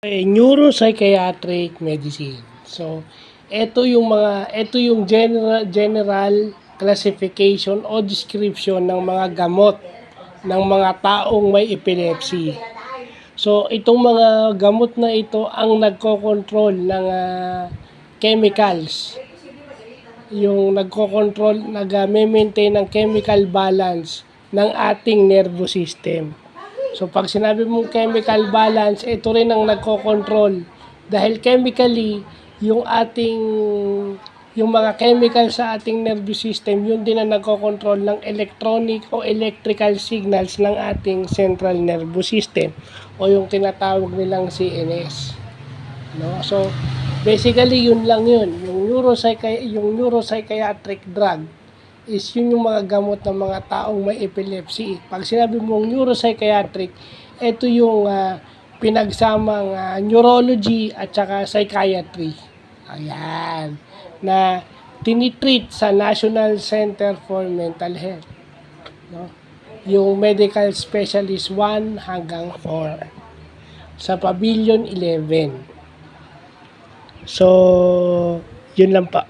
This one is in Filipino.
Neuropsychiatric medicine. So, ito yung general classification o description ng mga gamot ng mga taong may epilepsy. So, itong mga gamot na ito ang nagko-control ng chemicals. Yung nag-maintain ng chemical balance ng ating nervous system. So, pag sinabi mong chemical balance, ito rin ang nagko-control. Dahil chemically, yung mga chemical sa ating nervous system, yun din ang nagko-control ng electronic o electrical signals ng ating central nervous system o yung tinatawag nilang CNS. No? So, basically, yun lang yun. Yung neuropsychiatric drug is yun yung mga gamot ng mga taong may epilepsy. Pag sinabi mong neuropsychiatric, ito yung pinagsamang neurology at saka psychiatry. Ayan. Na tinitreat sa National Center for Mental Health. No? Yung medical specialist 1 hanggang 4 sa Pavilion 11. So, yun lang pa.